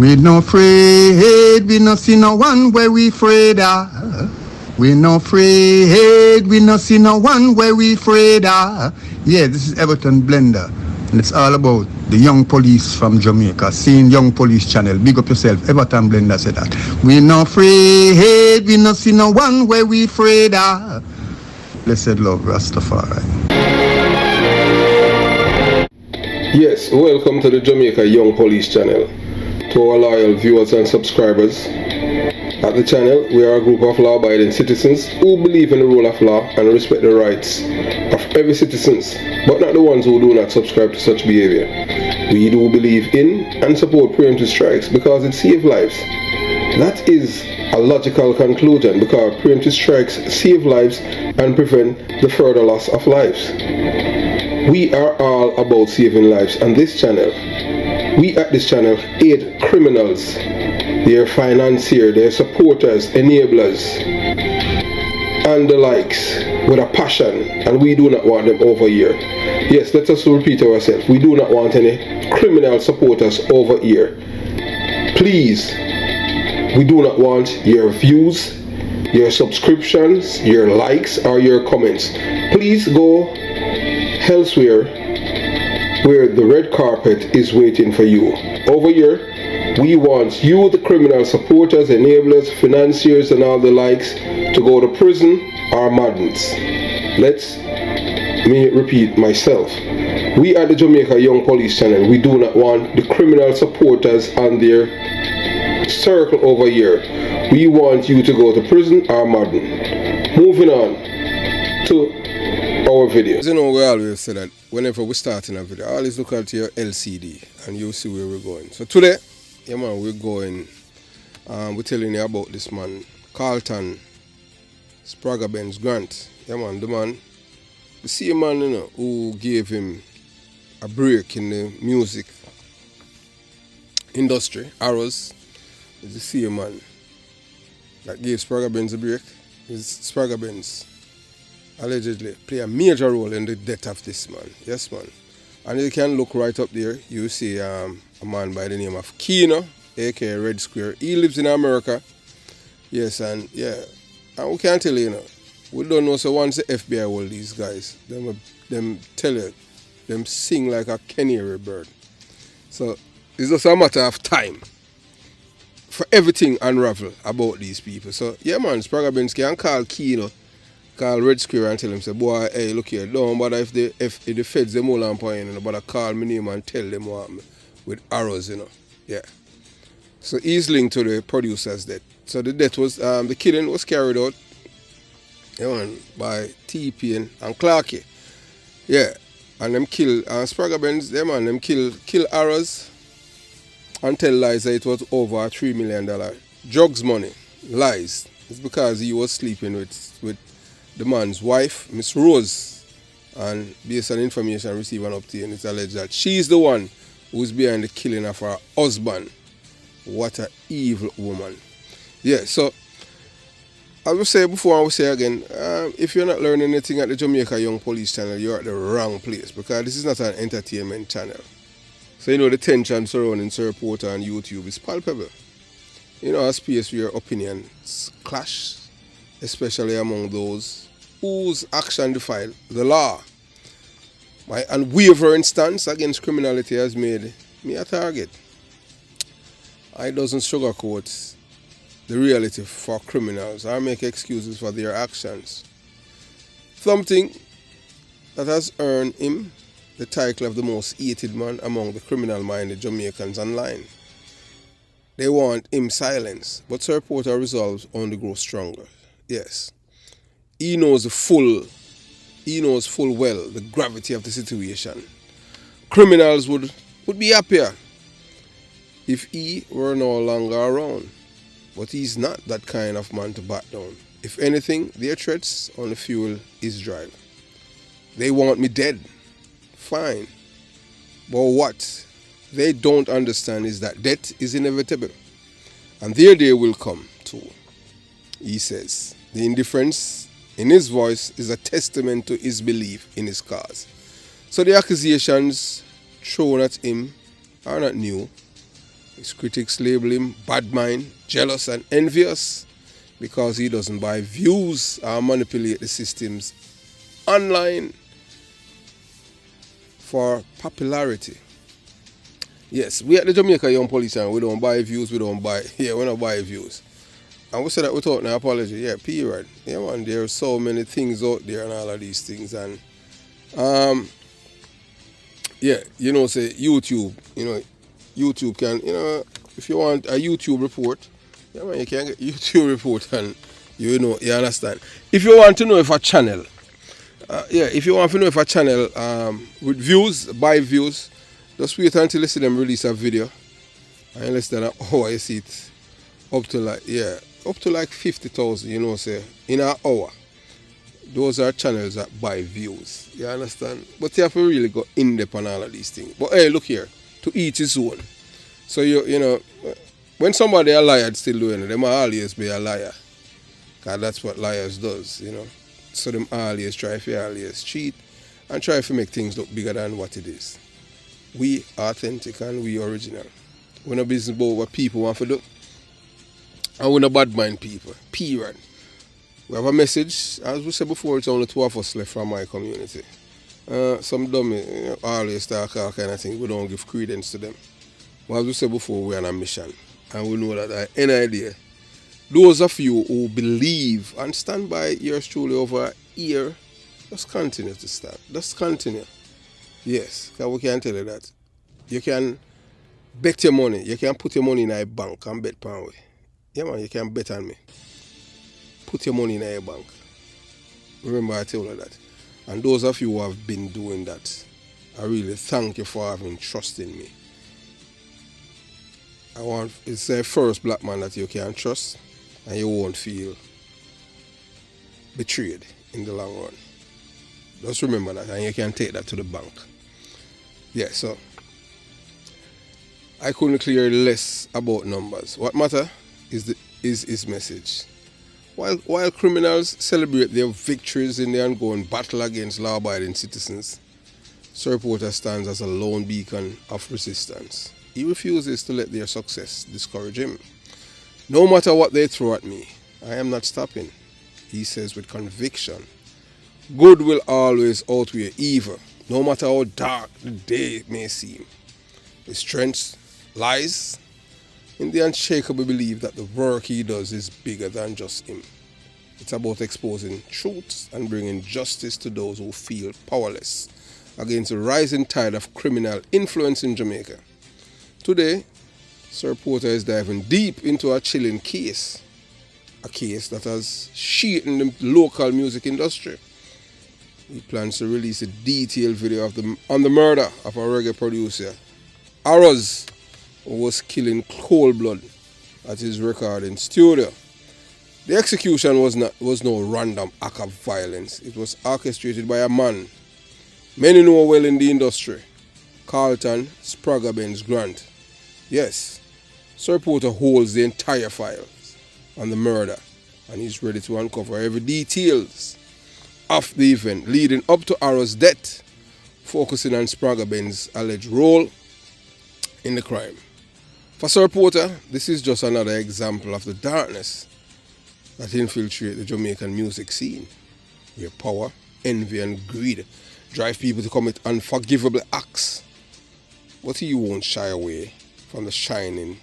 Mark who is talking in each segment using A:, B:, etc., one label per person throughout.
A: We no afraid, we no see no one where we afraid of. We no afraid, we no see no one where we afraid of. Yeah, this is Everton Blender, and it's all about the young police from Jamaica, seeing Young Police Channel. Big up yourself, Everton Blender said that. We no afraid, we no see no one where we afraid of. Blessed love, Rastafari.
B: Yes, welcome to the Jamaica Young Police Channel. To our loyal viewers and subscribers, at the channel we are a group of law-abiding citizens who believe in the rule of law and respect the rights of every citizen, but not the ones who do not subscribe to such behavior. We do believe in and support preemptive strikes because it saves lives. That is a logical conclusion because preemptive strikes save lives and prevent the further loss of lives. We are all about saving lives on this channel. We at this channel aid criminals, their financiers, their supporters, enablers, and the likes with a passion, and we do not want them over here. Yes, let us repeat ourselves. We do not want any criminal supporters over here. Please, we do not want your views, your subscriptions, your likes, or your comments. Please go elsewhere where the red carpet is waiting for you. Over here, we want you, the criminal supporters, enablers, financiers, and all the likes, to go to prison or madness. Let me repeat myself. We at the Jamaica Young Police Channel, we do not want the criminal supporters and their circle over here. We want you to go to prison or madness. Moving on to our video. You know, we always say that whenever we start in a video, always look at your LCD and you'll see where we're going. So today, yeah man, we're going, we're telling you about this man, Carlton Spragga Benz Grant. Yeah man, the same man, you know, who gave him a break in the music industry, Arrows, is the same man that gave Spragga Benz a break. Is Spragga Benz allegedly play a major role in the death of this man. Yes, man. And you can look right up there. You see a man by the name of Keno, aka Red Square. He lives in America. Yes, and yeah. And we can tell you, you know, we don't know. So once the FBI hold these guys, them tell you, them sing like a canary bird. So it's just a matter of time for everything unravel about these people. So yeah, man, Spragga Benz can call Keno, call Red Square and tell him, say, boy, hey, look here, don't bother if the feds them all on point, you know, but I call my name and tell them what me with Arrows, you know. Yeah. So he's linked to the producer's death. So the death was, the killing was carried out, you know, by TP and Clarky. Yeah. And them kill, Spragga Benz, them kill Arrows and tell lies that it was over $3 million. Drugs money, lies. It's because he was sleeping with the man's wife, Miss Rose, and based on information received and obtained, it's alleged that she's the one who's behind the killing of her husband. What an evil woman. Yeah, so I will say before, I will say again, if you're not learning anything at the Jamaica Young Police Channel, you're at the wrong place, because this is not an entertainment channel. So you know the tension surrounding Sir Reporter on YouTube is palpable. You know, a space where opinions clash, especially among those whose action defy the law. My unwavering stance against criminality has made me a target. I doesn't sugarcoat the reality for criminals or make excuses for their actions. Something that has earned him the title of the most hated man among the criminal-minded Jamaicans online. They want him silenced, but Sir Porter resolves only grow stronger. Yes, he knows full well the gravity of the situation. Criminals would be happier if he were no longer around, but he's not that kind of man to back down. If anything, their threats only fuel his drive. They want me dead. Fine. But what they don't understand is that death is inevitable. And their day will come too. He says, the indifference in his voice is a testament to his belief in his cause. So the accusations thrown at him are not new. His critics label him bad mind, jealous and envious because he doesn't buy views or manipulate the systems online for popularity. Yes, we at the Jamaica Young Police and we don't buy views, we don't buy views. And we say that without no apology, yeah, period. Yeah, man, there are so many things out there and all of these things. And, yeah, you know, say YouTube, you know, YouTube can, you know, if you want a YouTube report, yeah, man, you can get YouTube report and, you know, you understand. If you want to know if a channel, if you want to know if a channel with views, buy views, just wait until you see them release a video. And in less than an hour, you see it up to like 50,000, you know, say, in an hour. Those are channels that buy views. You understand? But you have to really go in depth on all of these things. But hey, look here, to each his own. So, you know, when somebody a liar still doing it, they might always be a liar. Because that's what liars does, you know. So them always try to always cheat and try to make things look bigger than what it is. We authentic and we original. We're not business about what people want to do. And we're not bad mind people. Period. We have a message. As we said before, it's only 2 of us left from my community. Some dummy always talk all kind of things. We don't give credence to them. But as we said before, we're on a mission. And we know that any idea. Those of you who believe and stand by yours truly over here, just continue to stand. Just continue. Yes, because we can tell you that. You can bet your money. You can put your money in a bank and bet pound way. Yeah, man, you can bet on me. Put your money in a bank. Remember I told you that. And those of you who have been doing that, I really thank you for having trust in me. It's the first black man that you can trust and you won't feel betrayed in the long run. Just remember that and you can take that to the bank. Yeah, so I couldn't clear less about numbers. What matter is his message. While criminals celebrate their victories in the ongoing battle against law-abiding citizens, Sir Porter stands as a lone beacon of resistance. He refuses to let their success discourage him. No matter what they throw at me, I am not stopping, he says with conviction. Good will always outweigh evil, no matter how dark the day may seem. His strength lies in the unshakable belief that the work he does is bigger than just him. It's about exposing truths and bringing justice to those who feel powerless against the rising tide of criminal influence in Jamaica. Today, Sir Porter is diving deep into a chilling case, a case that has shaken the local music industry. He plans to release a detailed video on the murder of a reggae producer, Arroz, who was killed in cold blood at his recording studio. The execution was no random act of violence. It was orchestrated by a man many know well in the industry, Carlton Spragga Benz Grant. Yes, Sir Porter holds the entire files on the murder and he's ready to uncover every details of the event leading up to Arrow's death, focusing on Spragga Benz's alleged role in the crime. For Sir Porter, this is just another example of the darkness that infiltrate the Jamaican music scene, where power, envy and greed drive people to commit unforgivable acts. But he won't shy away from the shining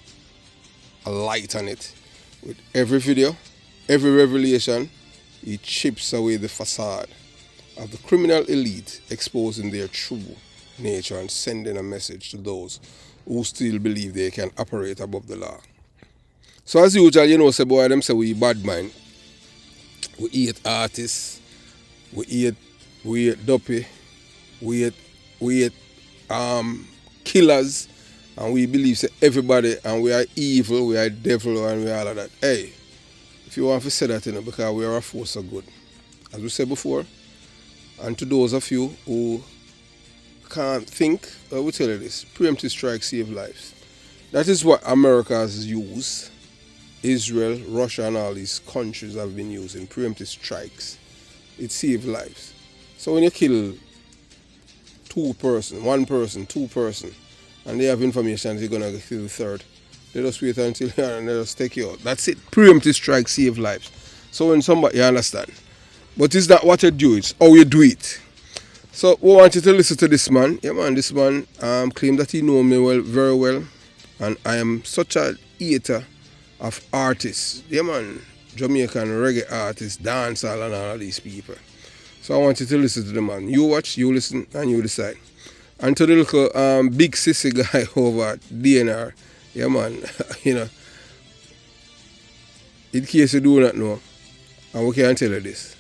B: a light on it. With every video, every revelation, he chips away the facade of the criminal elite, exposing their true nature and sending a message to those who still believe they can operate above the law. So as usual, you know, say boy, them say we bad mind. We hate artists, we hate duppy, we hate killers, and we believe say everybody and we are evil, we are devil and we are all of that. Hey, if you want to say that, you know, because we are a force of good. As we said before, and to those of you who can't think, I will tell you this, preemptive strikes save lives. That is what America has used. Israel, Russia and all these countries have been using preemptive strikes. It saves lives. So when you kill one person, two person, and they have information you're going to kill the third, They just wait until and they just take you out. That's it. Preemptive strike save lives. So when somebody, you understand. But it's not what you do, it's how you do it. So we want you to listen to this man. Yeah man, this man claimed that he know me well, very well. And I am such a hater of artists. Yeah man, Jamaican reggae artists, dancehall and all of these people. So I want you to listen to the man. You watch, you listen, and you decide. And to the little big sissy guy over at DNR, yeah man, you know, in case you do not know, and we can tell you this.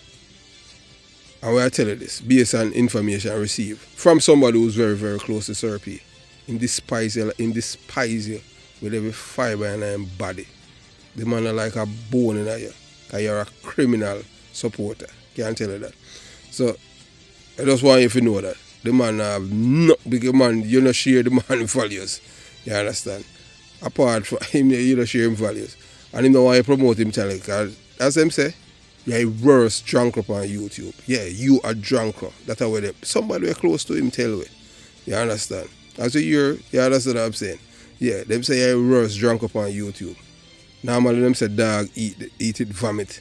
B: And we are telling you this based on information received from somebody who's very, very close to Sir P. In despise you with every fiber in your body. The man are like a bone in you. Because you're a criminal supporter. Can't tell you that. So I just want you to know that. The man have no big man, you not share the man values. You understand? Apart from him, you don't share him values. And him don't want you promote him channel. Because as them say, you're a worse drunk up on YouTube. Yeah, you are drunker. That's how they somebody we're close to him tell you. You understand? As a year, you understand what I'm saying? Yeah, them say you're a worse drunk up on YouTube. Normally them say dog eat it vomit.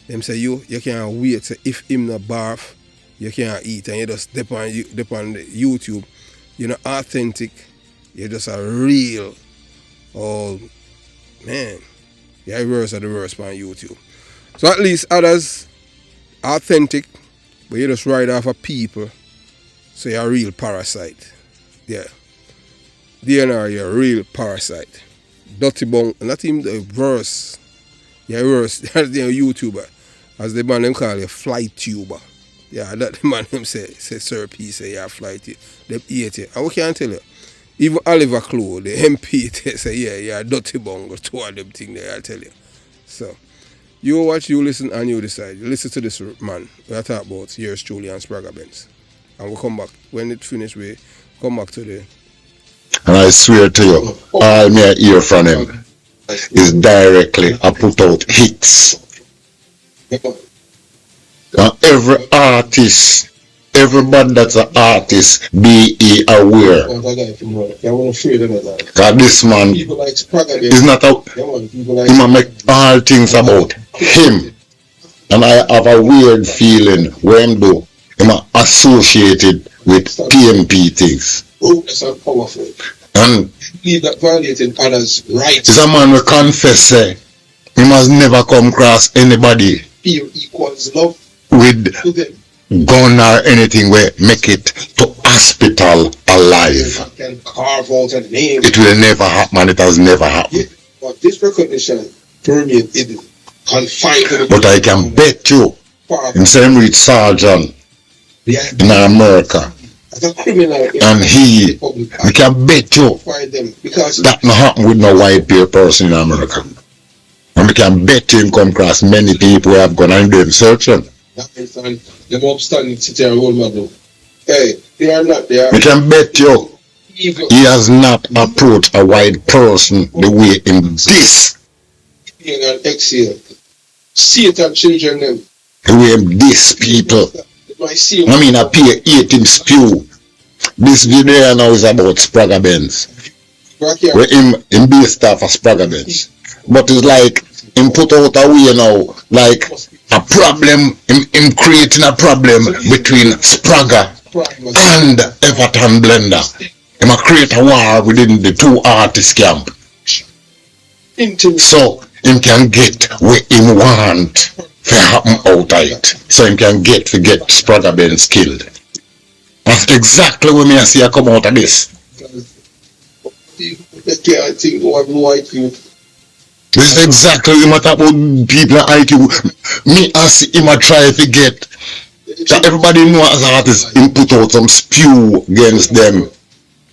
B: Them say you can't wait. So if him not barf, you can't eat and you just dip on the YouTube. You're not authentic. You're just a real oh man. You're worse of the worst on YouTube. So at least others authentic, but you just ride off of people, so you're a real parasite. Yeah. DNR, you're a real parasite. Dirty bong, not even the worst. You're worse. That's the YouTuber. As the man them call you, flight tuber. Yeah, that the man them say Sir P say you're a flight tuber. Them hate you. And we can't tell you. Even Oliver Clow, the MP, they say, yeah, you're a dirty bong, two of them things there, I'll tell you. So you watch, you listen, and you decide. You listen to this man. We'll talk about yours truly and Spragga Benz. And we'll come back. When it finished, we come back to the...
C: And I swear to you, all me hear from him is directly I put out hits. And every artist, everybody that's an artist, be aware. Because this man is not a... He might make all things about him. And I have a weird feeling when do I'm associated with PMP things.
D: Oh, that's so powerful.
C: And
D: believe that violating others' rights.
C: is a man will confess say he must never come across anybody
D: Fear equals love
C: with
D: to them.
C: gun or anything where make it to hospital alive.
D: Can carve out a name.
C: It will never happen and it has never happened.
D: Yeah, but this recognition permeated confined to the
C: But I can bet you in same reach Sergeant in America
D: as a criminal
C: and he we can bet you
D: find them because
C: that not happen with no white peer person in America. And we can bet him come across many people who have gone and do search him.
D: them upstanding city and role model. Hey, they are not there.
C: We can bet you
D: Evil.
C: he has not approached a white person the way in this.
D: Being an exhale. Satan children them.
C: The way in this people. I mean, I pay 18 spew. This video now is about Spragga Benz. Where him based off of Spragga Benz. But it's like, him put out a way now, like a problem, him creating a problem between Spragga and Everton Blender. Him a create a war within the two artists camp. So, him can get what him want to happen out of it. So him can get Spragga Benz killed. That's exactly what me I see I come out of this. This is exactly what talk about people like you. Me I see him I try to get. So everybody know as artists him put out some spew against them.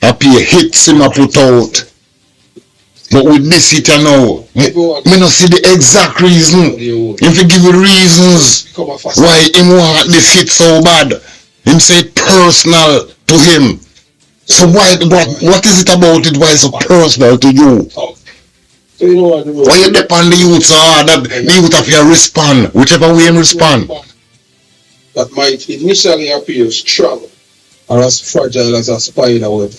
C: I pay hits him I put out. But with this hit I know, me not see the exact reason. If you give you reasons why him want this hit so bad, him say it personal to him. So why what is it about it why it's so personal to you?
D: So you know what?
C: Why you depend the youth so hard that the youth have to respond, whichever way him respond.
D: That might initially appear strong or as fragile as a spider web.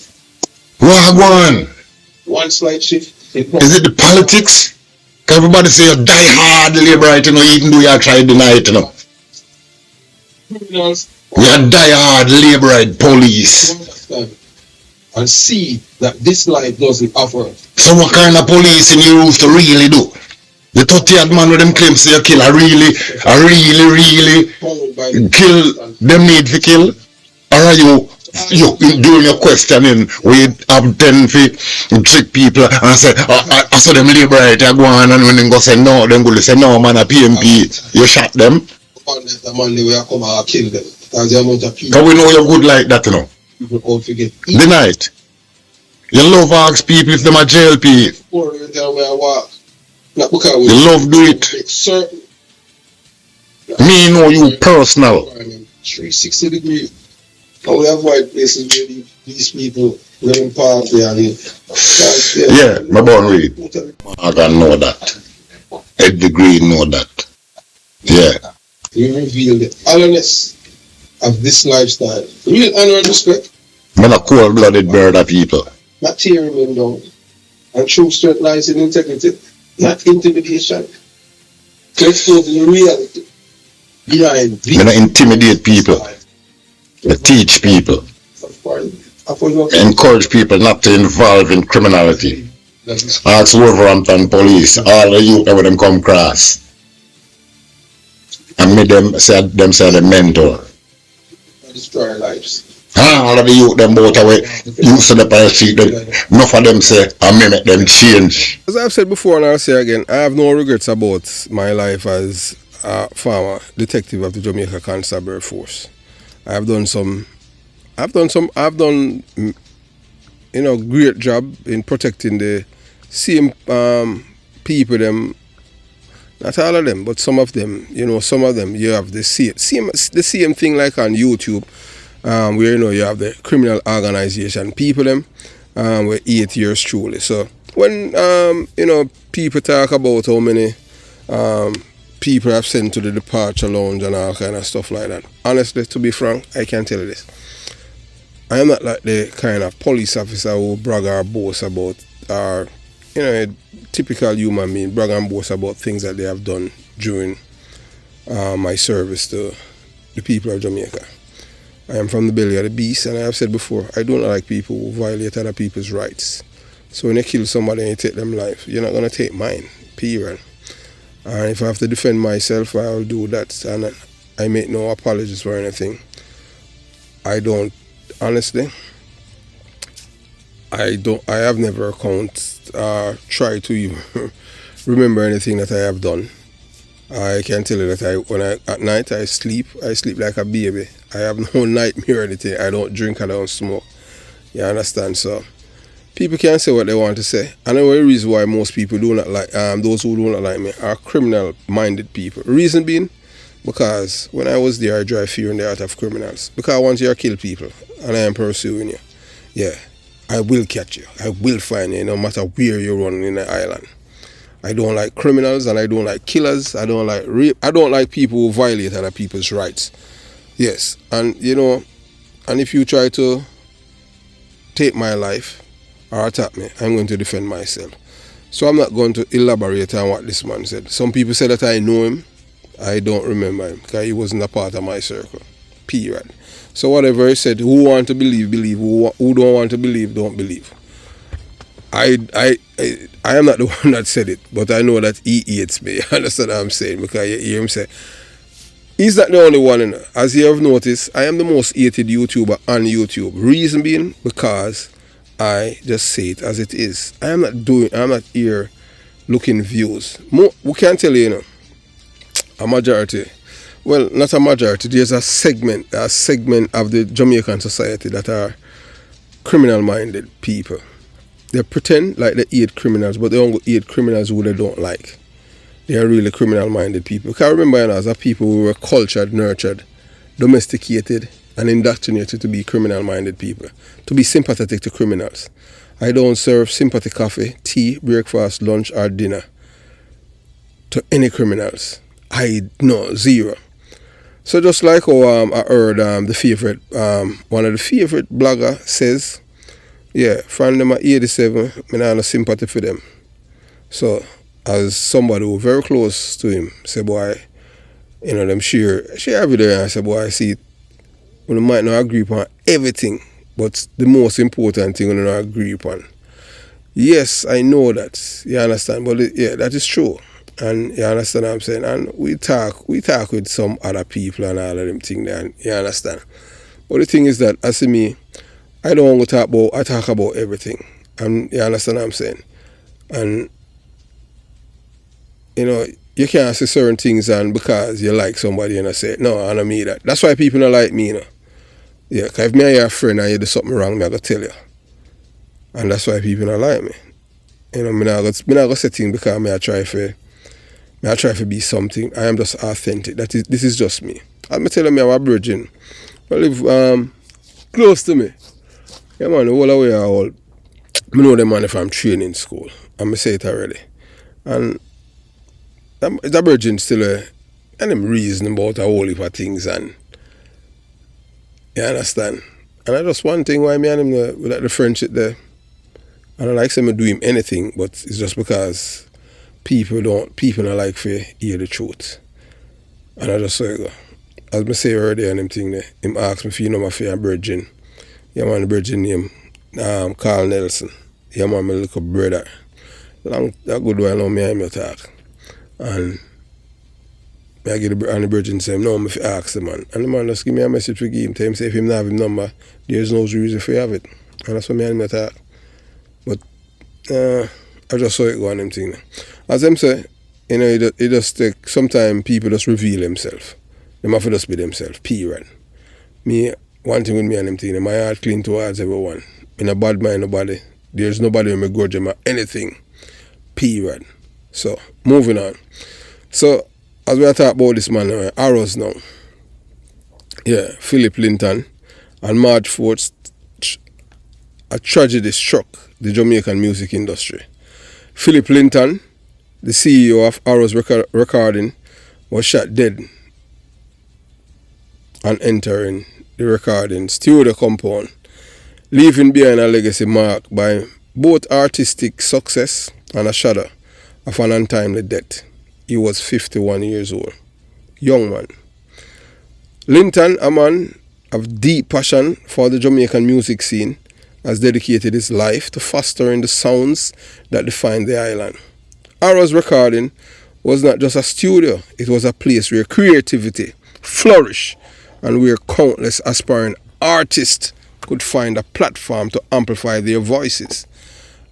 C: Wagwan.
D: One slight shift
C: Is it the politics? Everybody say you die hard labor, right, you know, even though you try to deny it, you know.
D: Criminals
C: You die hard labor, right, police.
D: understand and see that this life doesn't offer.
C: So what kind of police in you used to really do? The 30-odd man with them claims to kill, I really
D: Followed by the
C: kill them need to kill? Or are you doing your questioning, we have 10 feet, trick people and say, I saw them labor right, I go on, and when they go say no, then go say no, man, a PMP, you shot them?
D: the man they will come and kill them. Because the amount of people.
C: Because we know you're good like that, you know.
D: People all forget.
C: Deny it. You love ask people if them are jail people.
D: Poor every time where I walk. Not because we
C: You love do it.
D: make certain.
C: Me know you personal.
D: 360 degrees. And we avoid places where these people let them party and
C: Yeah, my born read. I can know that. Ed Degree know that. Yeah.
D: You reveal the honest of this lifestyle. Real honor and respect.
C: Man a cold-blooded murder people.
D: Not tearing them down. And true strength lies in integrity, not intimidation. To expose the reality behind
C: Me not intimidate people. I teach people. Encourage people not to involve in criminality. Ask Wolverhampton police, all the youth when them come cross. And make them say the mentor.
D: Destroy lives.
C: All of the youth them both away. Used to the street, enough of them say, I may make them change.
B: As I've said before and I'll say again, I have no regrets about my life as a former detective of the Jamaica Constabulary Force. I've done great job in protecting the same people them. Not all of them, but some of them, some of them you have the same thing like on YouTube, where you have the criminal organization people them, were 8 years truly. So when people talk about how many people have sent to the departure lounge and all kind of stuff like that, honestly, to be frank, I can tell you this: I am not like the kind of police officer who brag or boast about, or a typical human being brag and boast about things that they have done during my service to the people of Jamaica. I am from the belly of the beast, and I have said before, I don't like people who violate other people's rights. So when you kill somebody and you take them life, you're not going to take mine, period. And if I have to defend myself, I will do that, and I make no apologies for anything. I don't, honestly, I have never tried to even remember anything that I have done. I can tell you that at night I sleep like a baby. I have no nightmare or anything. I don't drink, I don't smoke. You understand? So people can say what they want to say. And the only reason why most people do not like, those who do not like me, are criminal-minded people. Reason being, because when I was there, I drive fear in the heart of criminals. Because once you kill people, and I am pursuing you, yeah, I will catch you. I will find you, no matter where you're running in the island. I don't like criminals, and I don't like killers. I don't like rape. I don't like people who violate other people's rights. Yes, and and if you try to take my life or attack me, I'm going to defend myself. So I'm not going to elaborate on what this man said. Some people say that I know him. I don't remember him because he wasn't a part of my circle. Period. So whatever he said, who want to believe, believe. Who don't want to believe, don't believe. I am not the one that said it, but I know that he hates me. You understand what I'm saying? Because you hear him say, he's not the only one. As you have noticed, I am the most hated YouTuber on YouTube. Reason being, because I just say it as it is. I'm not here looking views. We can tell you, a majority, well, not a majority, there's a segment of the Jamaican society that are criminal-minded people. They pretend like they hate criminals, but they only hate criminals who they don't like. They are really criminal-minded people. Because I remember, as a people who were cultured, nurtured, domesticated, and indoctrinated to be criminal-minded people, to be sympathetic to criminals. I don't serve sympathy coffee, tea, breakfast, lunch, or dinner to any criminals. Zero. So just like how I heard one of the favorite blogger says, yeah, from them at 87, I have no sympathy for them. So, as somebody who very close to him, say, boy, them share every day, and I say, boy, I see, we might not agree upon everything, but the most important thing we don't agree upon. Yes, I know that, you understand, but yeah, that is true. And you understand what I'm saying? And we talk with some other people and all of them things there, you understand? But the thing is that, as for me, I don't want to talk about everything. And you understand what I'm saying? And, you can't say certain things and because you like somebody and I say, no, I don't mean that. That's why people don't like me, Yeah, because if me and your friend and you do something wrong, me I go tell you. And that's why people don't like me. Me not go say things because I try to be something. I am just authentic. This is just me. I'm telling me I'm a virgin. I live close to me. Yeah, man, all the way I know them man if I'm training school. I'm say it already. And the virgin still and them reason about a whole heap of things and you understand. And I just one thing why me and him with the friendship there. I don't like saying I do him anything, but it's just because people don't like to hear the truth. And I just say, as I say earlier and them thing there, him asked me if you know my favorite virgin. Yeah man, the virgin name, Carl Nelson. Yeah man, my little brother. Long a good while now me and him talk. And I get the virgin say, no, I'm ask the man. And the man just give me a message to give him, tell him say if him not have his number, there's no reason for you have it. And that's what me and him talk. But I just saw it go on them thing. As them say, it just take sometimes people just reveal themselves. They have to just be themselves, period. Me, one thing with me and them thing, my heart clean towards everyone. In a bad mind nobody. There's nobody who may grudge them or anything. Period. So, moving on. So, as we are talking about this man, Arrows now. Yeah, Philip Linton. On March 4th, a tragedy struck the Jamaican music industry. Philip Linton, the CEO of Arrows Recording, was shot dead on entering the recording studio compound, leaving behind a legacy marked by both artistic success and a shadow of an untimely death. He was 51 years old. Young man. Linton, a man of deep passion for the Jamaican music scene, has dedicated his life to fostering the sounds that define the island. Arrows Recording was not just a studio, it was a place where creativity flourished and where countless aspiring artists could find a platform to amplify their voices.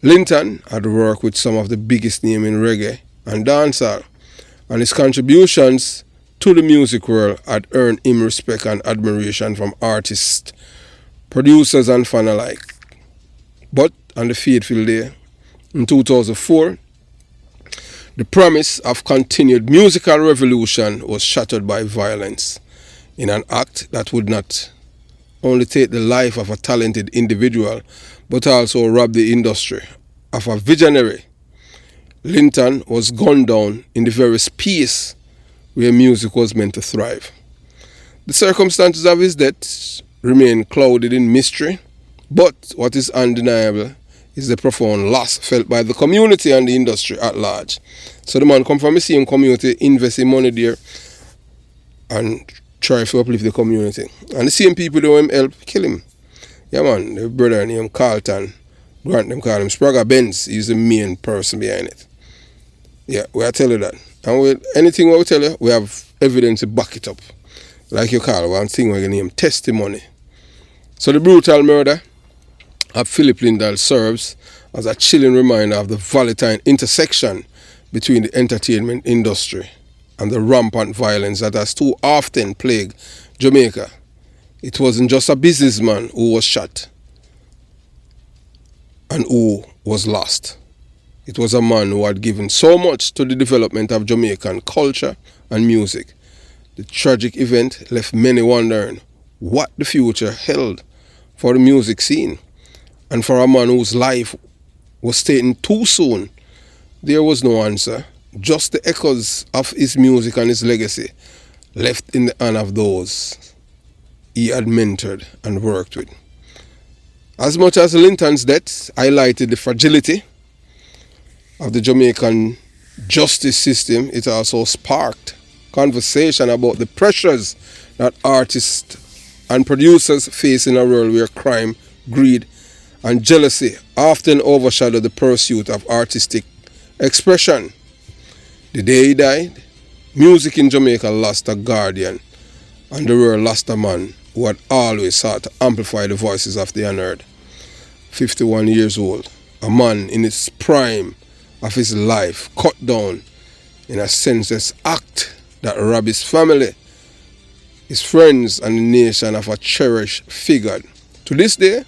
B: Linton had worked with some of the biggest names in reggae and dancehall, and his contributions to the music world had earned him respect and admiration from artists, producers and fans alike. But on the fateful day, in 2004, the promise of continued musical revolution was shattered by violence in an act that would not only take the life of a talented individual, but also rob the industry of a visionary. Linton was gunned down in the very space where music was meant to thrive. The circumstances of his death remain clouded in mystery, but what is undeniable is the profound loss felt by the community and the industry at large. So the man come from the same community, invest in money there, and try to uplift the community. And the same people that him help kill him. Yeah man, the brother named Carlton Grant, them call him Spragga Benz. He's the main person behind it. Yeah, we'll tell you that. And with anything we tell you, we have evidence to back it up. Like you call one thing we're going to name testimony. So the brutal murder of Philip Linton serves as a chilling reminder of the volatile intersection between the entertainment industry and the rampant violence that has too often plagued Jamaica. It wasn't just a businessman who was shot and who was lost. It was a man who had given so much to the development of Jamaican culture and music. The tragic event left many wondering what the future held for the music scene. And for a man whose life was taken too soon, there was no answer, just the echoes of his music and his legacy left in the hand of those he had mentored and worked with. As much as Linton's death highlighted the fragility of the Jamaican justice system, it also sparked conversation about the pressures that artists and producers face in a world where crime, greed, and jealousy often overshadow the pursuit of artistic expression. The day he died, music in Jamaica lost a guardian, and the world lost a man who had always sought to amplify the voices of the unheard. 51 years old, a man in his prime of his life, cut down in a senseless act that robbed his family, his friends, and the nation of a cherished figure. To this day,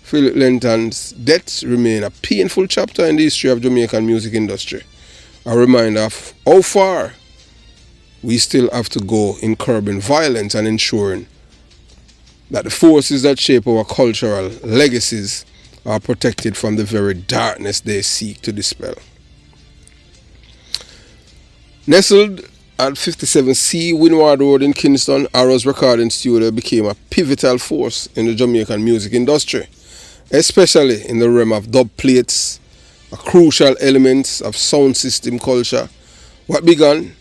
B: Philip Linton's death remains a painful chapter in the history of Jamaican music industry, a reminder of how far we still have to go in curbing violence and ensuring that the forces that shape our cultural legacies are protected from the very darkness they seek to dispel. Nestled at 57C Windward Road in Kingston, Arrow's recording studio became a pivotal force in the Jamaican music industry, especially in the realm of dub plates, a crucial element of sound system culture. What began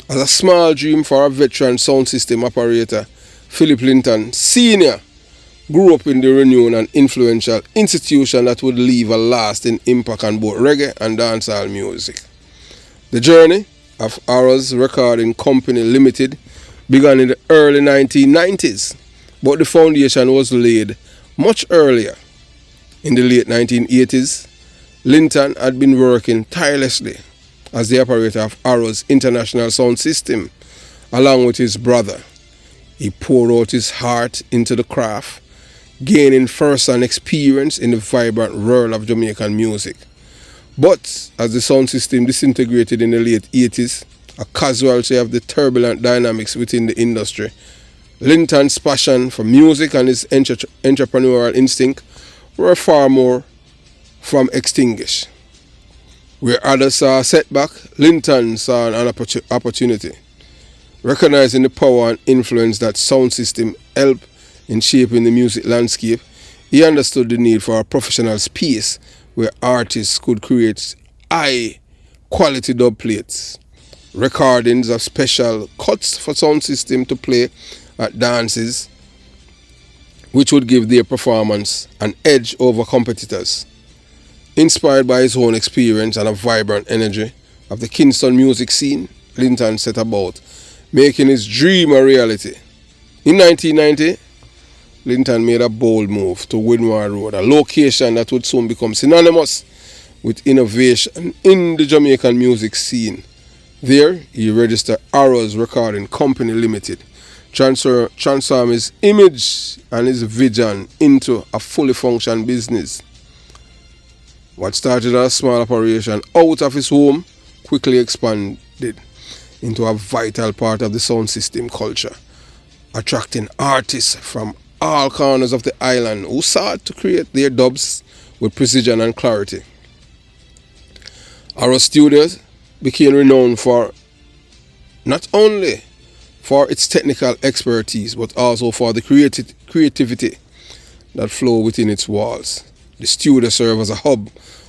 B: as a small dream for a veteran sound system operator, Philip Linton Sr. grew up in the renowned and influential institution that would leave a lasting impact on both reggae and dancehall music. The journey of Arrow's Recording Company Limited began in the early 1990s, but the foundation was laid much earlier. In the late 1980s, Linton had been working tirelessly as the operator of Arrow's international sound system, along with his brother. He poured out his heart into the craft, gaining first-hand experience in the vibrant world of Jamaican music. But as the sound system disintegrated in the late 80s, a casualty of the turbulent dynamics within the industry, Linton's passion for music and his entrepreneurial instinct were far more from extinguished. Where others saw a setback, Linton saw an opportunity. Recognizing the power and influence that sound system helped in shaping the music landscape, he understood the need for a professional space where artists could create high-quality dub plates, recordings of special cuts for sound system to play at dances, which would give their performance an edge over competitors. Inspired by his own experience and a vibrant energy of the Kingston music scene, Linton set about making his dream a reality. In 1990, Linton made a bold move to Windward Road, a location that would soon become synonymous with innovation in the Jamaican music scene. There, he registered Arrow's Recording Company Limited, transform his image and his vision into a fully functioning business. What started as a small operation out of his home quickly expanded into a vital part of the sound system culture, attracting artists from all corners of the island who sought to create their dubs with precision and clarity. Arrow Studios became renowned for not only for its technical expertise but also for the creativity that flow within its walls. The studio served as a hub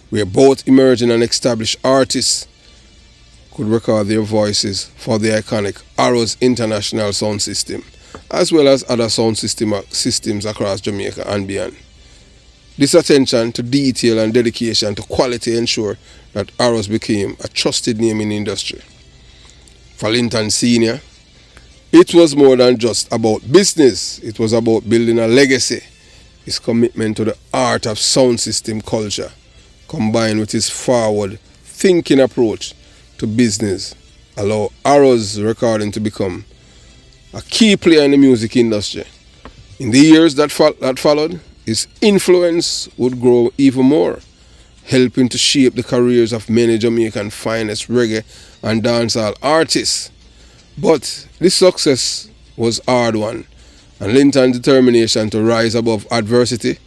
B: where both emerging and established artists could record their voices for the iconic Arrow's international sound system, as well as other sound systems across Jamaica and beyond. This attention to detail and dedication to quality ensured that Arrows became a trusted name in the industry. For Linton Sr., it was more than just about business. It was about building a legacy. His commitment to the art of sound system culture, combined with his forward-thinking approach to business, allowed Arrow's Recording to become a key player in the music industry. In the years that followed, his influence would grow even more, helping to shape the careers of many Jamaican finest reggae and dancehall artists. But this success was a hard one, and Linton's determination to rise above adversity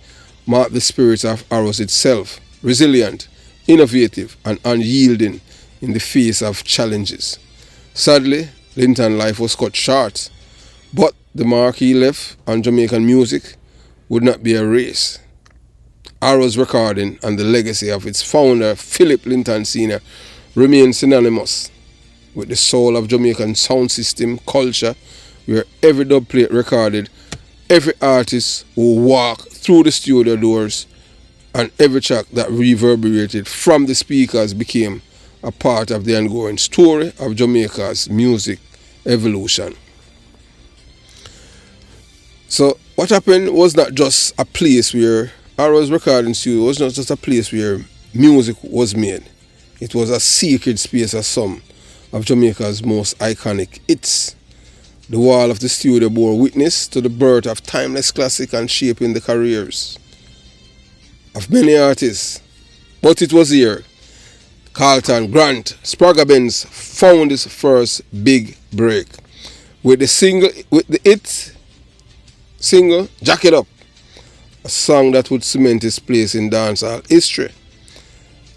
B: marked the spirit of Arrows itself, resilient, innovative, and unyielding in the face of challenges. Sadly, Linton's life was cut short, but the mark he left on Jamaican music would not be erased. Arrow's recording and the legacy of its founder, Philip Linton Sr., remain synonymous with the soul of Jamaican sound system culture, where every dub plate recorded, every artist who walked through the studio doors, and every track that reverberated from the speakers became a part of the ongoing story of Jamaica's music evolution. So what happened was not just a place where Arrow's recording studio was not just a place where music was made. It was a sacred space of some of Jamaica's most iconic hits. The wall of the studio bore witness to the birth of timeless classic and shaping the careers of many artists. But it was here Carlton Grant, Spragga Benz, found his first big break with the hit single Jack It Up, a song that would cement his place in dancehall history.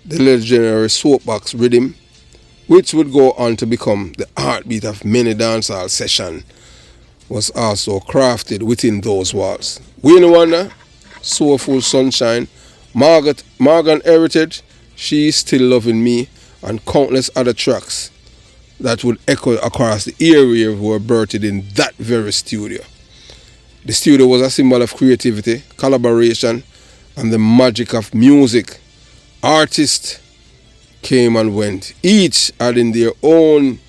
B: The legendary soapbox rhythm, which would go on to become the heartbeat of many dancehall sessions, was also crafted within those walls. Wayne Wonder, Soulful Sunshine, Morgan Heritage, She's Still Loving Me, and countless other tracks that would echo across the airwaves were birthed in that very studio. The studio was a symbol of creativity, collaboration, and the magic of music. Artists came and went, each adding their own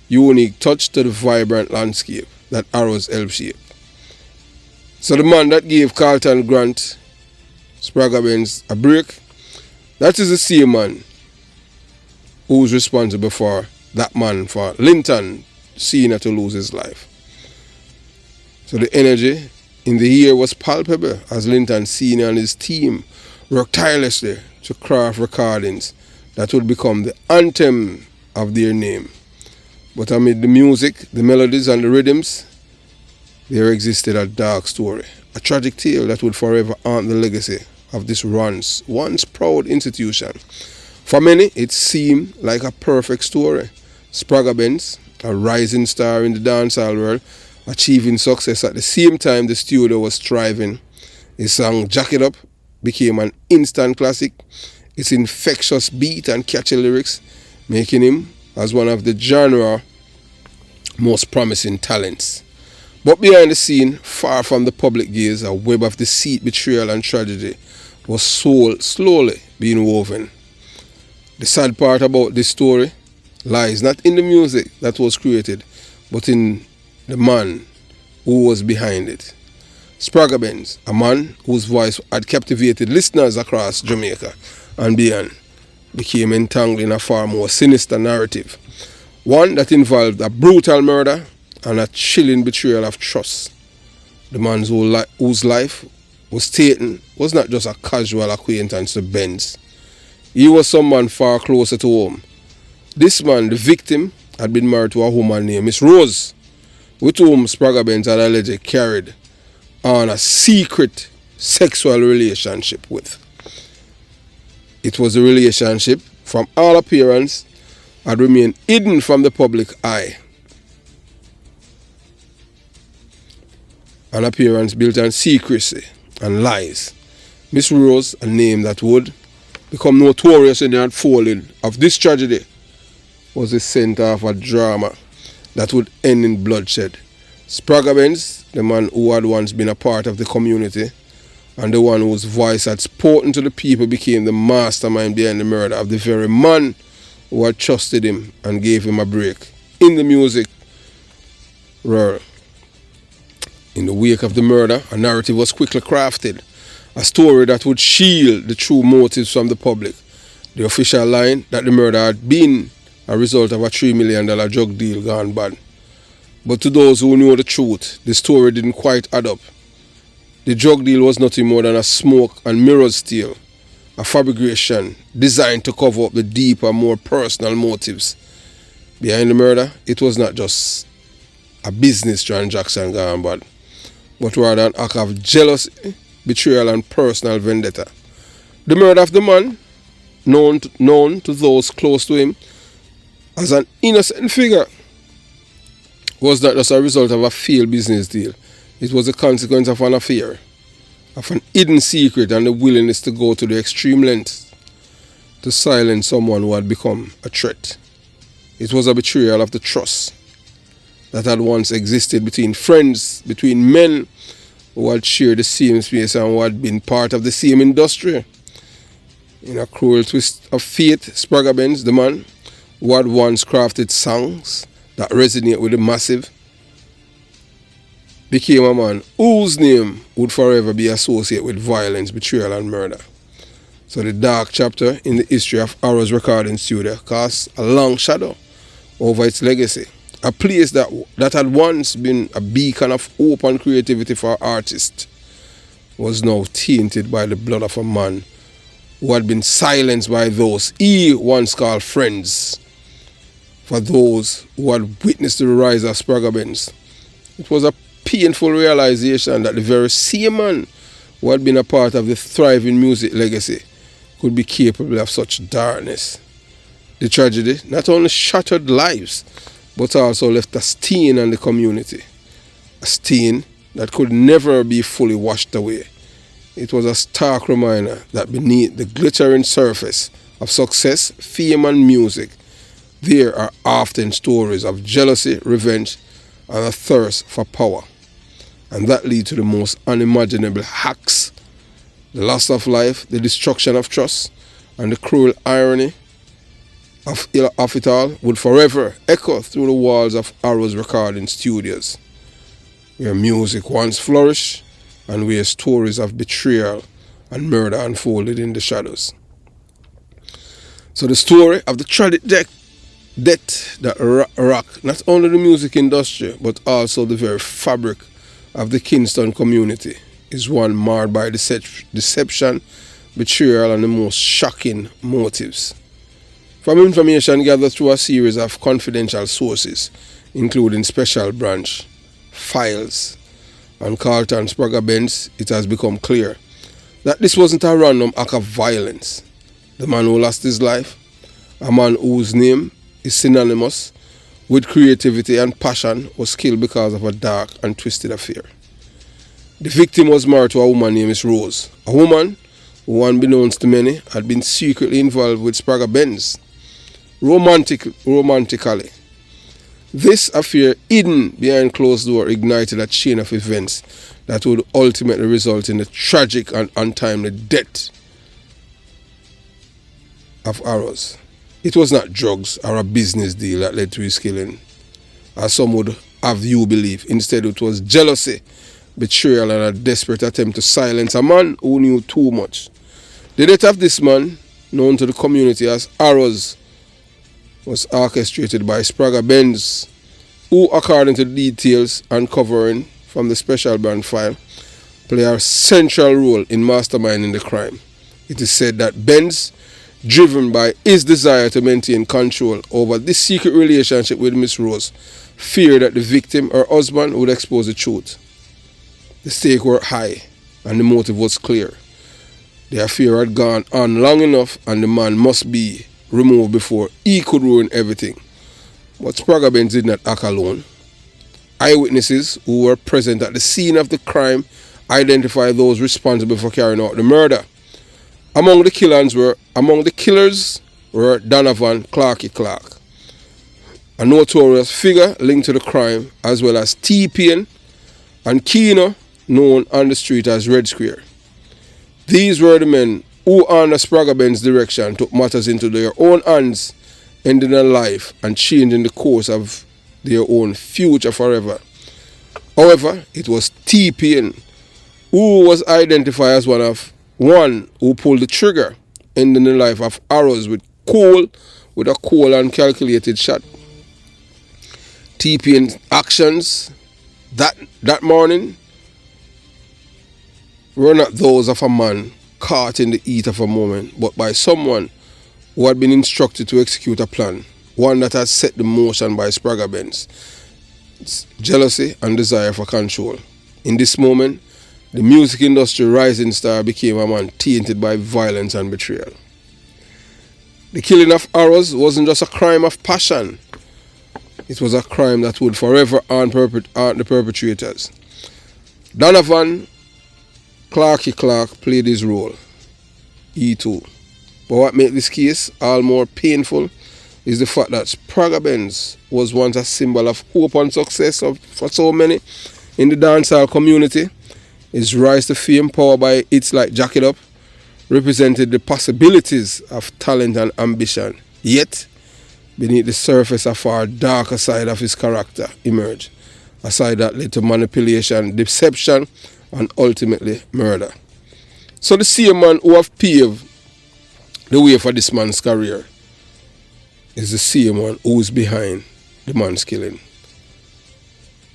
B: unique touch to the vibrant landscape that Arrows helped shape. So the man that gave Carlton Grant, Spragga Benz, a break, that is the same man who's responsible for that man, for Linton Sr. to lose his life. So the energy in the air was palpable as Linton Sr. and his team worked tirelessly to craft recordings that would become the anthem of their name. But amid the music, the melodies and the rhythms, there existed a dark story, a tragic tale that would forever haunt the legacy of this once proud institution. For many, it seemed like a perfect story. Spragga Benz, a rising star in the dancehall world, achieving success at the same time the studio was thriving. His song Jack It Up became an instant classic. Its infectious beat and catchy lyrics making him as one of the genre most promising talents. But behind the scene, far from the public gaze, a web of deceit, betrayal and tragedy was slowly being woven. The sad part about this story lies not in the music that was created, but in the man who was behind it. Spragga Benz, a man whose voice had captivated listeners across Jamaica and beyond, became entangled in a far more sinister narrative, one that involved a brutal murder and a chilling betrayal of trust. The man whose life was taken was not just a casual acquaintance to Benz. He was someone far closer to home. This man, the victim, had been married to a woman named Miss Rose, with whom Spragga Benz had allegedly carried on a secret sexual relationship with. It was a relationship, from all appearance, had remained hidden from the public eye. An appearance built on secrecy and lies. Miss Rose, a name that would become notorious in the unfolding of this tragedy, was the center of a drama that would end in bloodshed. Spragga Benz, the man who had once been a part of the community and the one whose voice had spoken to the people, became the mastermind behind the murder of the very man who had trusted him and gave him a break in the music world. In the wake of the murder, a narrative was quickly crafted, a story that would shield the true motives from the public. The official line that the murder had been a result of a $3 million drug deal gone bad. But to those who knew the truth, the story didn't quite add up. The drug deal was nothing more than a smoke and mirrors tale, a fabrication designed to cover up the deeper, more personal motives. Behind the murder, it was not just a business transaction gone bad, but rather an act of jealousy, betrayal and personal vendetta. The murder of the man, known to those close to him as an innocent figure, was not just a result of a failed business deal. It was a consequence of an affair, of an hidden secret and the willingness to go to the extreme lengths to silence someone who had become a threat. It was a betrayal of the trust that had once existed between friends, between men who had shared the same space and who had been part of the same industry. In a cruel twist of fate, Spragga Benz, the man who had once crafted songs that resonate with the massive, became a man whose name would forever be associated with violence, betrayal and murder. So the dark chapter in the history of Arrow's recording studio casts a long shadow over its legacy. A place that had once been a beacon of hope and creativity for artists was now tainted by the blood of a man who had been silenced by those he once called friends. For those who had witnessed the rise of Spragga Benz, it was a painful realization that the very same man who had been a part of the thriving music legacy could be capable of such darkness. The tragedy not only shattered lives, but also left a stain on the community. A stain that could never be fully washed away. It was a stark reminder that beneath the glittering surface of success, fame and music, there are often stories of jealousy, revenge, and a thirst for power. And that leads to the most unimaginable acts. The loss of life, the destruction of trust, and the cruel irony of it all would forever echo through the walls of Arrow's recording studios, where music once flourished and where stories of betrayal and murder unfolded in the shadows. So the story of the tragic death that rocked not only the music industry but also the very fabric of the Kingston community is one marred by deception, betrayal, and the most shocking motives. From information gathered through a series of confidential sources, including Special Branch, files, and Carlton Spragga Benz, it has become clear that this wasn't a random act of violence. The man who lost his life, a man whose name is synonymous with creativity and passion, was killed because of a dark and twisted affair. The victim was married to a woman named Miss Rose, a woman who, unbeknownst to many, had been secretly involved with Spragga Benz. Romantically. This affair, hidden behind closed doors, ignited a chain of events that would ultimately result in the tragic and untimely death of Arrows. It was not drugs or a business deal that led to his killing, as some would have you believe. Instead, it was jealousy, betrayal, and a desperate attempt to silence a man who knew too much. The death of this man, known to the community as Arrows, was orchestrated by Spragga Benz, who, according to the details uncovering from the Special Branch file, play a central role in masterminding the crime. It is said that Benz, driven by his desire to maintain control over this secret relationship with Miss Rose, feared that the victim, her husband, would expose the truth. The stakes were high and the motive was clear. The affair had gone on long enough and the man must be removed before he could ruin everything. But Spragga Benz did not act alone. Eyewitnesses who were present at the scene of the crime identified those responsible for carrying out the murder. Among the killers were Donovan Clark, a notorious figure linked to the crime, as well as T-Pain and Keno, known on the street as Red Square. These were the men who, under Spragga Benz's direction, took matters into their own hands, ending their life and changing the course of their own future forever. However, it was T-Pain who was identified as one who pulled the trigger, ending the life of Arrows with a cool and calculated shot. T-Pain's actions that morning were not those of a man caught in the heat of a moment, but by someone who had been instructed to execute a plan, one that had set the motion by Spragga Benz. Jealousy and desire for control. In this moment, the music industry rising star became a man tainted by violence and betrayal. The killing of Arrows wasn't just a crime of passion. It was a crime that would forever haunt the perpetrators. Donovan Clarky Clark played his role. He too. But what makes this case all more painful is the fact that Spragga Benz was once a symbol of hope and success for so many in the dancehall community. His rise to fame, powered by hits like Jack It Up, represented the possibilities of talent and ambition. Yet, beneath the surface, a far darker side of his character emerged, a side that led to manipulation, deception, and ultimately murder. So the same man who have paved the way for this man's career is the same one who's behind the man's killing.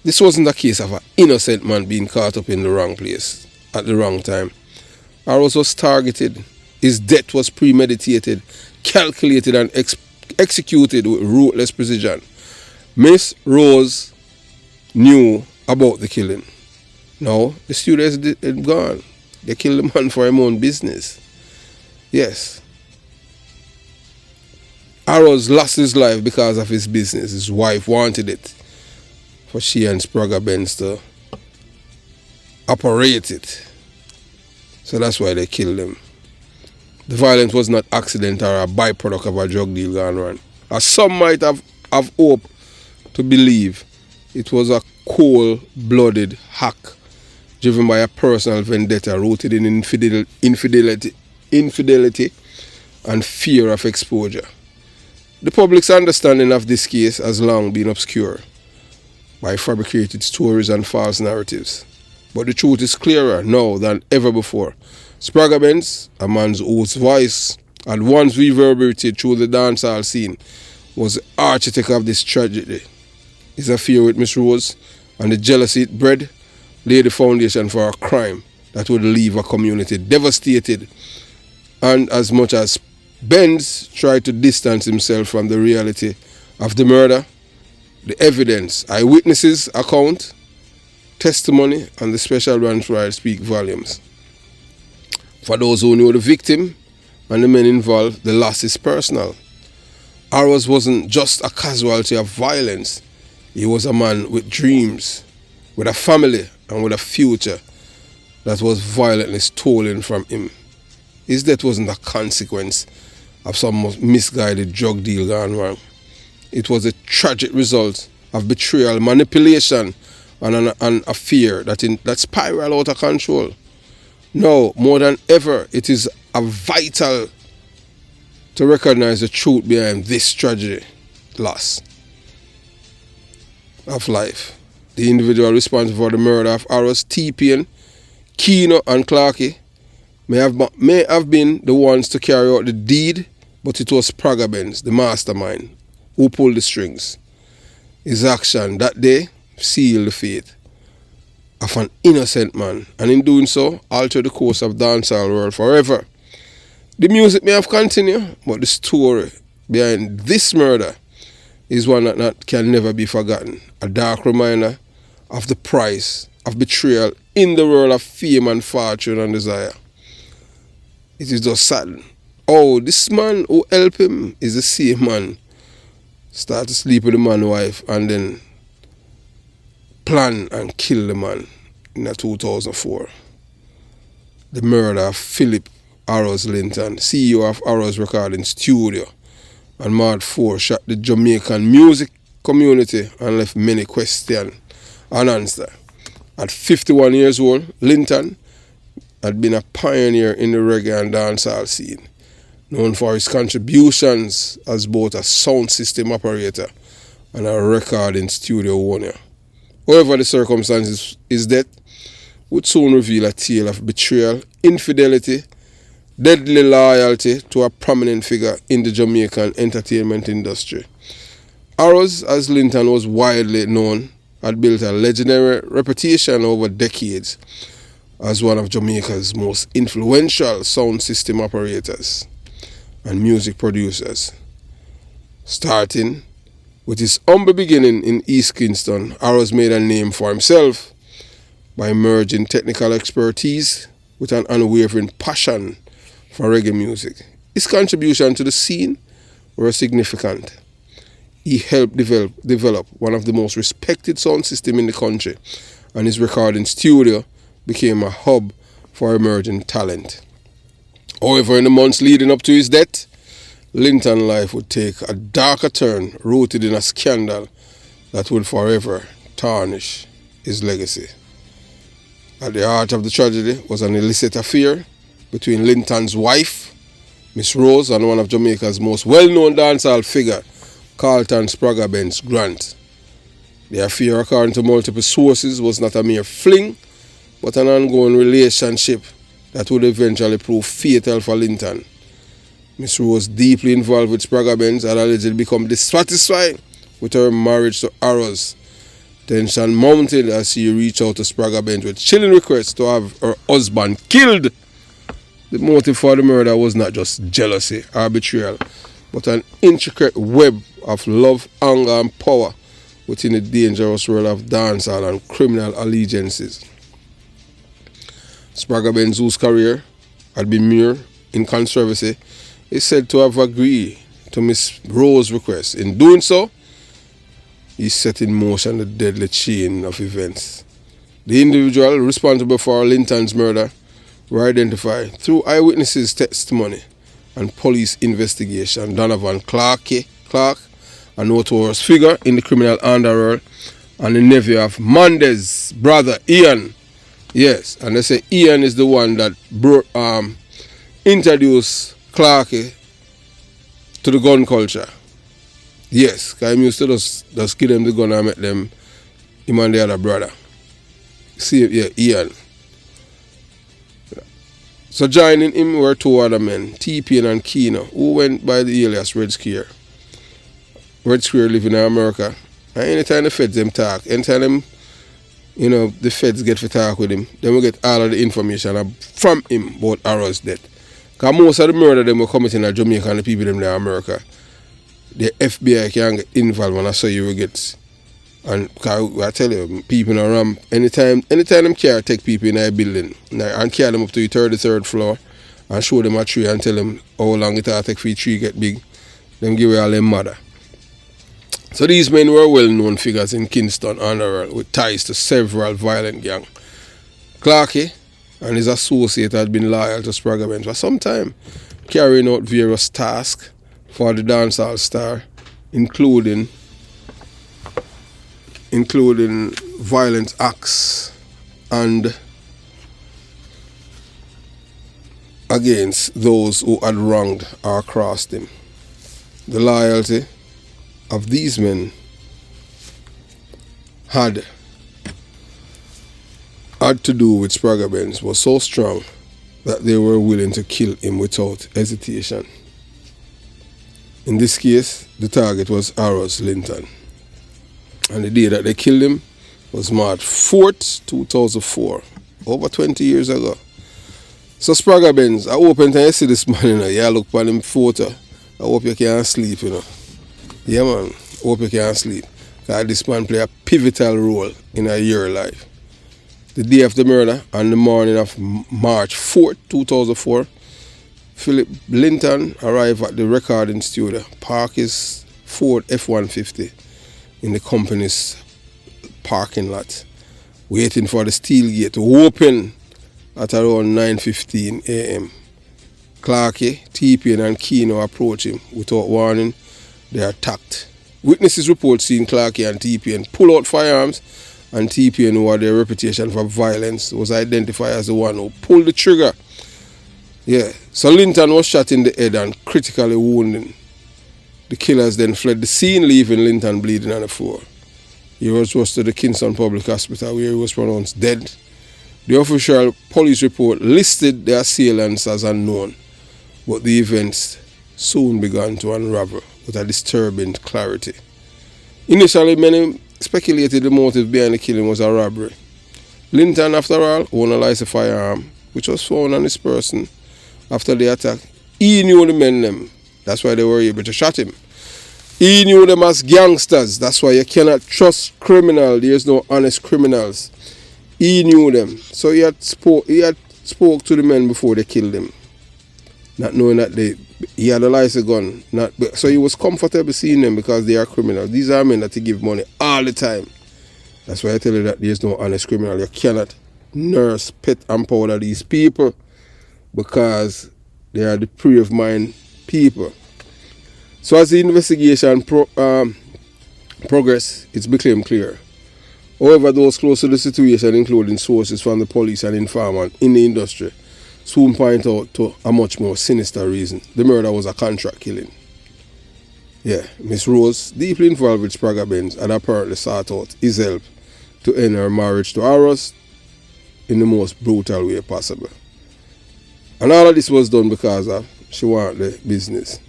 B: This wasn't a case of an innocent man being caught up in the wrong place at the wrong time. Arrows was targeted. His death was premeditated, calculated, and executed with ruthless precision. Miss Rose knew about the killing. Now, the studio is gone. They killed the man for his own business. Yes. Arrows lost his life because of his business. His wife wanted it for she and Spragga Benz to operate it. So that's why they killed him. The violence was not accident or a byproduct of a drug deal gone wrong. As some might have hope to believe, it was a cold-blooded hack driven by a personal vendetta rooted in infidelity and fear of exposure. The public's understanding of this case has long been obscure by fabricated stories and false narratives. But the truth is clearer now than ever before. Spragga Benz, a man whose voice had once reverberated through the dancehall scene, was the architect of this tragedy. His affair with Miss Rose and the jealousy it bred laid the foundation for a crime that would leave a community devastated. And as much as Benz tried to distance himself from the reality of the murder, the evidence, eyewitnesses' account, testimony, and the special branch trial speak volumes. For those who knew the victim and the men involved, the loss is personal. Arrows wasn't just a casualty of violence. He was a man with dreams, with a family, and with a future that was violently stolen from him. His death wasn't a consequence of some misguided drug deal gone wrong. It was a tragic result of betrayal, manipulation, and an affair that spiraled out of control. Now, more than ever, it is vital to recognize the truth behind this tragedy, loss of life. The individual responsible for the murder of Arrows, T-Pain, Keno, and Clarky may have been the ones to carry out the deed, but it was Spragga Benz, the mastermind, who pulled the strings. His action that day sealed the fate of an innocent man, and in doing so, altered the course of the dancehall world forever. The music may have continued, but the story behind this murder is one that can never be forgotten. A dark reminder of the price of betrayal in the world of fame and fortune and desire. It is just sad. Oh, this man who helped him is the same man start to sleep with the man's wife and then plan and kill the man in 2004. The murder of Philip Arrows Linton, CEO of Arrows Recording Studio, and Mad 4 shot the Jamaican music community and left many questions unanswered. At 51 years old, Linton had been a pioneer in the reggae and dancehall scene, known for his contributions as both a sound system operator and a recording studio owner. However, the circumstances his death would soon reveal a tale of betrayal, infidelity, deadly loyalty to a prominent figure in the Jamaican entertainment industry. Arrows, as Linton was widely known, had built a legendary reputation over decades as one of Jamaica's most influential sound system operators and music producers. Starting with his humble beginning in East Kingston, Arrows made a name for himself by merging technical expertise with an unwavering passion for reggae music. His contribution to the scene were significant. He helped develop one of the most respected sound systems in the country, and his recording studio became a hub for emerging talent. However, in the months leading up to his death, Linton's life would take a darker turn, rooted in a scandal that would forever tarnish his legacy. At the heart of the tragedy was an illicit affair between Linton's wife, Miss Rose, and one of Jamaica's most well-known dancehall figure, Carlton Spragga Benz Grant. The affair, according to multiple sources, was not a mere fling, but an ongoing relationship that would eventually prove fatal for Linton. Miss Rose, deeply involved with Spragga Benz, had allegedly become dissatisfied with her marriage to Arrows. Tension mounted as she reached out to Spragga Benz with chilling requests to have her husband killed. The motive for the murder was not just jealousy or betrayal, but an intricate web of love, anger, and power within the dangerous world of dancehall and criminal allegiances. Spragga Benz, whose career had been mired in controversy, is said to have agreed to Miss Rose's request. In doing so, he set in motion the deadly chain of events. The individual responsible for Linton's murder were identified through eyewitnesses' testimony and police investigation. Donovan Clark, a notorious figure in the criminal underworld, and the nephew of Mandez's brother Ian. Yes, and they say Ian is the one that introduced Clark to the gun culture. Yes, because I used to just give them the gun and met them, him and the other brother. See, yeah, Ian. So joining him were two other men, T-Pain and Keno, who went by the alias Red Square. Red Square living in America. And anytime the feds them talk, anytime them, the feds get to talk with him, then we get all of the information from him about Arrow's death. Because most of the murder them were committing in Jamaica and the people them there in America. The FBI can get involved when I saw you will get. And I tell you, people around, anytime them care take people in a building and carry them up to the 33rd floor and show them a tree and tell them how long it will take for the tree get big, them give away all them mother. So these men were well-known figures in Kingston underworld with ties to several violent gangs. Clarky and his associate had been loyal to Spragga Benz for some time, carrying out various tasks for the dancehall star, including violent acts and against those who had wronged or crossed him. The loyalty of these men had to do with Spragga Benz was so strong that they were willing to kill him without hesitation. In this case, the target was Arrows Linton. And the day that they killed him was March 4th, 2004, over 20 years ago. So Spragga Benz, I hope you see this man, you look at him photo, I hope you can't sleep, Yeah man, I hope you can't sleep. Because this man play a pivotal role in your life. The day of the murder, on the morning of March 4th, 2004, Philip Linton arrived at the recording studio, park his Ford F-150 in the company's parking lot, waiting for the steel gate to open at around 9:15 a.m. Clarky, T-Pain and Keno approached him. Without warning, they attacked. Witnesses report seeing Clarky and T-Pain pull out firearms, and T-Pain, who had a reputation for violence, was identified as the one who pulled the trigger. Yeah, so Linton was shot in the head and critically wounded. The killers then fled the scene, leaving Linton bleeding on the floor. He was rushed to the Kingston Public Hospital, where he was pronounced dead. The official police report listed the assailants as unknown, but the events soon began to unravel with a disturbing clarity. Initially, many speculated the motive behind the killing was a robbery. Linton, after all, owned a licensed firearm, which was found on his person after the attack. He knew the men them. That's why they were able to shot him. He knew them as gangsters. That's why you cannot trust criminals. There's no honest criminals. He knew them. So he had spoke to the men before they killed him. Not knowing that he had a license gun. So he was comfortable seeing them because they are criminals. These are men that he give money all the time. That's why I tell you that there's no honest criminal. You cannot nurse, pet, and powder these people because they are the depraved mind people. So as the investigation progress, it's became clear. However, those close to the situation, including sources from the police and informants in the industry, soon point out to a much more sinister reason. The murder was a contract killing. Yeah, Miss Rose, deeply involved with Spragga Benz, had apparently sought out his help to end her marriage to Aros in the most brutal way possible. And all of this was done because she wanted the business.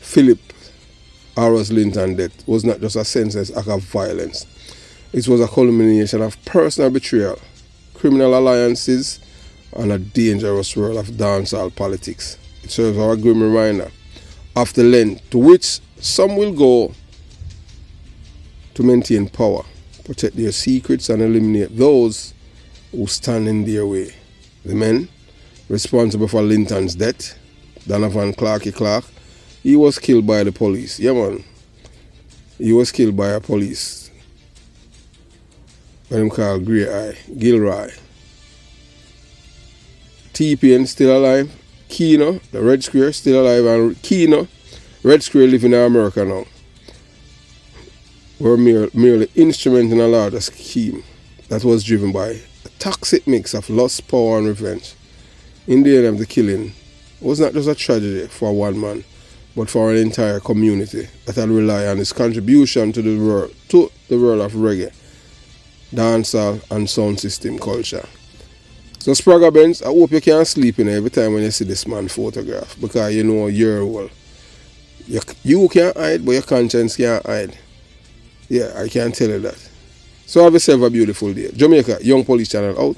B: Philip Aros Linton death was not just a senseless act of violence. It was a culmination of personal betrayal, criminal alliances, and a dangerous world of dancehall politics. It serves as a grim reminder of the length to which some will go to maintain power, protect their secrets, and eliminate those who stand in their way. The men responsible for Linton's death, Donovan Clarky Clark, he was killed by the police. Yeah, man. He was killed by a police. What him called Grey Eye, Gilroy. TPN still alive. Keno, the Red Square, still alive. And Keno, Red Square living in America now. Were merely instrument in a larger scheme that was driven by a toxic mix of lust, power, and revenge. In the end of the killing, it was not just a tragedy for one man, but for an entire community that had relied on his contribution to the world of reggae, dancehall, and sound system culture. So Spragga Benz, I hope you can't sleep in every time when you see this man photograph, because you know you're old. You can't hide, but your conscience can't hide. Yeah, I can tell you that. So have yourself a beautiful day. Jamaica, Young Police Channel out.